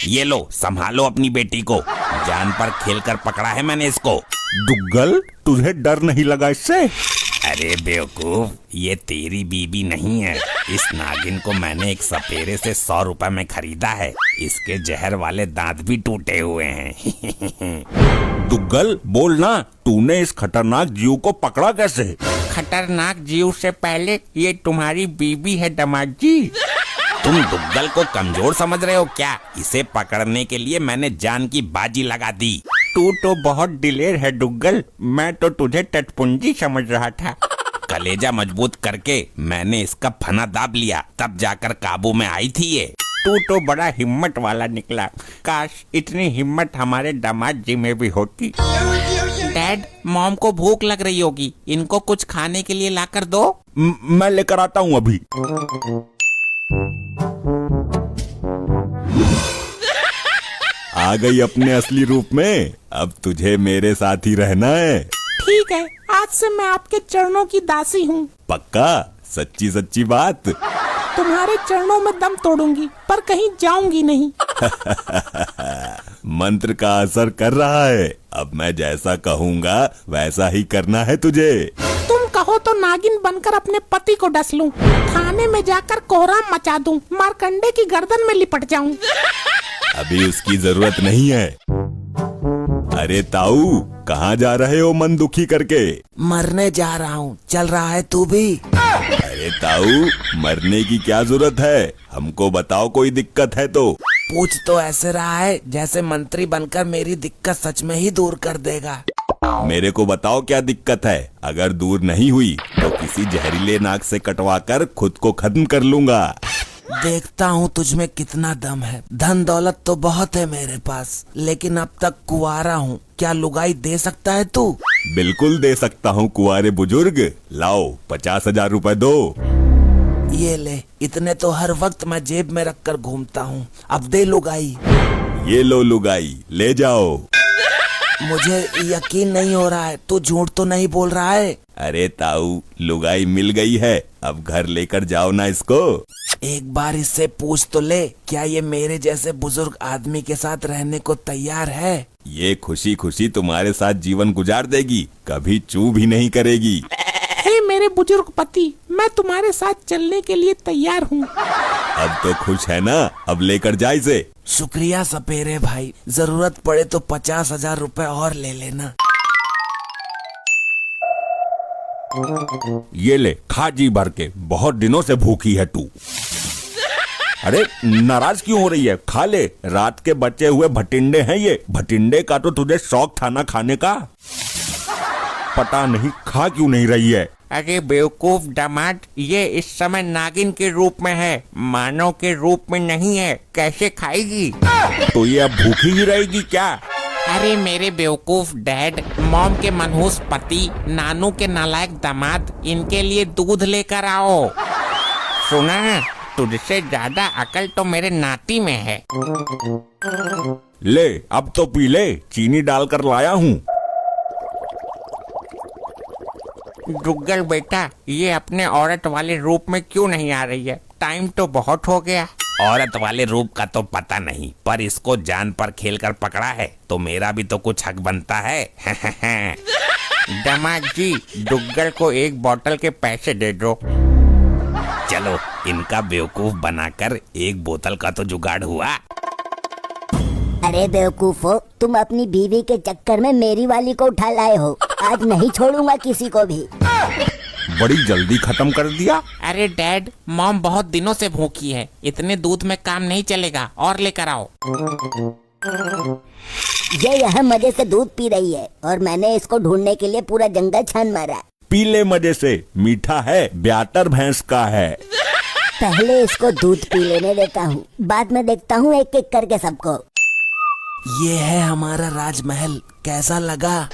ये लो संभालो अपनी बेटी को, जान पर खेल कर पकड़ा है मैंने इसको। दुग्गल, तुझे डर नहीं लगा इससे? अरे बेवकूफ, ये तेरी बीबी नहीं है। इस नागिन को मैंने एक सपेरे से 100 रुपए में खरीदा है। इसके जहर वाले दांत भी टूटे हुए हैं। दुग्गल बोलना, तूने इस खतरनाक जीव को पकड़ा कैसे? खतरनाक जीव से पहले ये तुम्हारी बीबी है दामाद जी। तुम दुग्गल को कमजोर समझ रहे हो क्या? इसे पकड़ने के लिए मैंने जान की बाजी लगा दी। तू तो बहुत दिलेर है दुग्गल, मैं तो तुझे टटपुंजी समझ रहा था। कलेजा मजबूत करके मैंने इसका फना दाब लिया, तब जाकर काबू में आई थी ये। तू तो बड़ा हिम्मत वाला निकला। काश इतनी हिम्मत हमारे दामाद जी में भी होती। डैड, मॉम को भूख लग रही होगी, इनको कुछ खाने के लिए लाकर दो। मैं लेकर आता हूँ अभी। आ गई अपने असली रूप में। अब तुझे मेरे साथ ही रहना है। ठीक है, आज से मैं आपके चरणों की दासी हूँ। पक्का? सच्ची सच्ची बात? तुम्हारे चरणों में दम तोड़ूंगी, पर कहीं जाऊंगी नहीं। मंत्र का असर कर रहा है। अब मैं जैसा कहूँगा वैसा ही करना है तुझे। तुम कहो तो नागिन बनकर अपने पति को डस लूं, थाने में जाकर कोहराम मचा दूं, मारकंडे की गर्दन में लिपट जाऊं। अभी उसकी जरूरत नहीं है। अरे ताऊ, कहाँ जा रहे हो मन दुखी करके? मरने जा रहा हूँ, चल रहा है तू भी? अरे ताऊ, मरने की क्या जरूरत है? हमको बताओ कोई दिक्कत है तो। पूछ तो ऐसे रहा है जैसे मंत्री बनकर मेरी दिक्कत सच में ही दूर कर देगा। मेरे को बताओ क्या दिक्कत है। अगर दूर नहीं हुई तो किसी जहरीले नाग से कटवा कर खुद को खत्म कर लूंगा। देखता हूँ तुझमें कितना दम है। धन दौलत तो बहुत है मेरे पास, लेकिन अब तक कुंवारा हूँ। क्या लुगाई दे सकता है तू? बिल्कुल दे सकता हूँ कुंवारे बुजुर्ग। लाओ 50,000 रुपए दो। ये ले, इतने तो हर वक्त मैं जेब में रख कर घूमता हूँ। अब दे लुगाई। ये लो लुगाई, ले जाओ। मुझे यकीन नहीं हो रहा है, तू झूठ तो नहीं बोल रहा है? अरे ताऊ, लुगाई मिल गई है, अब घर लेकर जाओ ना इसको। एक बार इससे पूछ तो ले, क्या ये मेरे जैसे बुजुर्ग आदमी के साथ रहने को तैयार है? ये खुशी खुशी तुम्हारे साथ जीवन गुजार देगी, कभी चू भी नहीं करेगी। हे मेरे बुजुर्ग पति, मैं तुम्हारे साथ चलने के लिए तैयार हूँ। अब तो खुश है ना? अब लेकर जा इसे। शुक्रिया सपेरे भाई, जरूरत पड़े तो 50,000 रुपए और ले लेना। ये ले, खा जी भर के, बहुत दिनों से भूखी है तू। अरे नाराज क्यों हो रही है? खा ले, रात के बचे हुए भटिंडे हैं ये। भटिंडे का तो तुझे शौक था ना खाने का। पता नहीं खा क्यों नहीं रही है। अरे बेवकूफ दामाद, ये इस समय नागिन के रूप में है, मानव के रूप में नहीं है, कैसे खाएगी? तो ये अब भूखी ही रहेगी क्या? अरे मेरे बेवकूफ डैड, मॉम के मनहूस पति, नानू के नालायक दामाद, इनके लिए दूध लेकर आओ। सुना, तुझसे ज्यादा अकल तो मेरे नाती में है। ले, अब तो पी ले, चीनी डालकर लाया हूँ। दुग्गल बेटा, ये अपने औरत वाले रूप में क्यों नहीं आ रही है? टाइम तो बहुत हो गया। औरत वाले रूप का तो पता नहीं, पर इसको जान पर खेलकर पकड़ा है तो मेरा भी तो कुछ हक बनता है। दामाद जी, दुग्गल को 1 बोतल के पैसे दे दो। चलो, इनका बेवकूफ बनाकर 1 बोतल का तो जुगाड़ हुआ। अरे बेवकूफो, तुम अपनी बीवी के चक्कर में मेरी वाली को उठा लाए हो। आज नहीं छोड़ूंगा किसी को भी। बड़ी जल्दी खत्म कर दिया। अरे डैड, मॉम बहुत दिनों से भूखी है, इतने दूध में काम नहीं चलेगा, और लेकर आओ। ये यहाँ मजे से दूध पी रही है और मैंने इसको ढूंढने के लिए पूरा जंगल छान मारा। पी ले मजे से, मीठा है, ब्याटर भैंस का है। पहले इसको दूध पी लेने देता हूँ, बाद में देखता हूँ एक एक करके सबको। ये है हमारा राजमहल, कैसा लगा?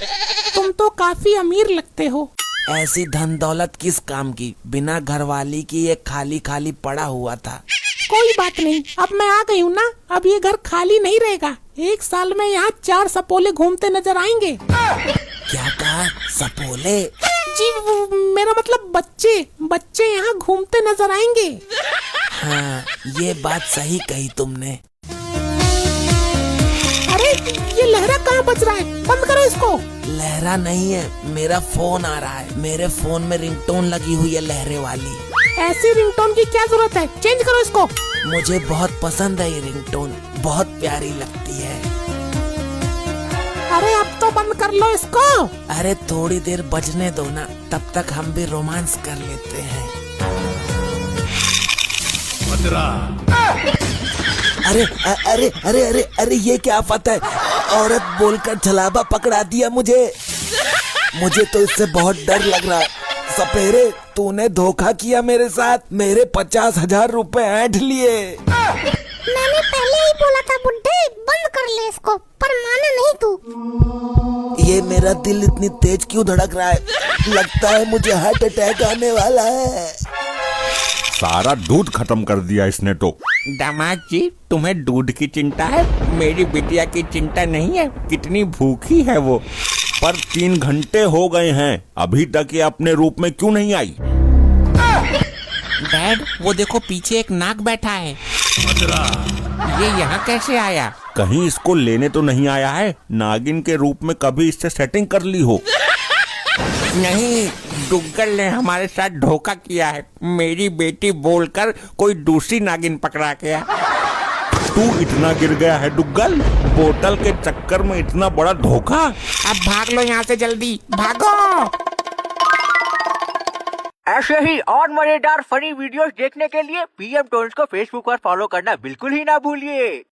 तुम तो काफी अमीर लगते हो। ऐसी धन दौलत किस काम की? बिना घरवाली की ये खाली खाली पड़ा हुआ था। कोई बात नहीं, अब मैं आ गई हूँ ना, अब ये घर खाली नहीं रहेगा। 1 साल में यहाँ 4 सपोले घूमते नजर आएंगे। क्या कहा? सपोले? जी मेरा मतलब बच्चे यहाँ घूमते नजर आएंगे। हाँ, ये बात सही कही तुमने। बज रहा है, बंद करो इसको। लहरा नहीं है, मेरा फोन आ रहा है। मेरे फोन में रिंगटोन लगी हुई है लहरे वाली। ऐसी रिंगटोन की क्या जरूरत है, चेंज करो इसको। मुझे बहुत पसंद है ये रिंगटोन, बहुत प्यारी लगती है। अरे अब तो बंद कर लो इसको। अरे थोड़ी देर बजने दो ना, तब तक हम भी रोमांस कर लेते हैं। अरे अरे अरे अरे अरे ये क्या आफत है, औरत बोलकर छलावा पकड़ा दिया मुझे। मुझे तो इससे बहुत डर लग रहा है। सपेरे, तूने धोखा किया मेरे साथ, मेरे 50,000 रुपए ऐंठ लिए। मैंने पहले ही बोला था बुड्ढे, बंद कर ले इसको, पर माना नहीं तू। ये मेरा दिल इतनी तेज क्यों धड़क रहा है? लगता है मुझे हार्ट अटैक आने वाला है। सारा दूध खत्म कर दिया इसने तो। दामाद जी, तुम्हें दूध की चिंता है, मेरी बिटिया की चिंता नहीं है। कितनी भूखी है वो। पर 3 घंटे हो गए हैं, अभी तक ये अपने रूप में क्यों नहीं आई? डैड, वो देखो पीछे एक नाग बैठा है। ये यहाँ कैसे आया? कहीं इसको लेने तो नहीं आया है? नागिन के रूप में कभी इससे सेटिंग कर ली हो? नहीं, डुग्गल ने हमारे साथ धोखा किया है। मेरी बेटी बोलकर कोई दूसरी नागिन पकड़ा गया। तू इतना गिर गया है डुग्गल? बोतल के चक्कर में इतना बड़ा धोखा? अब भाग लो यहाँ से, जल्दी भागो। ऐसे ही और मजेदार फनी वीडियोस देखने के लिए पीएम टोन्स को फेसबुक पर फॉलो करना बिल्कुल ही ना भूलिए।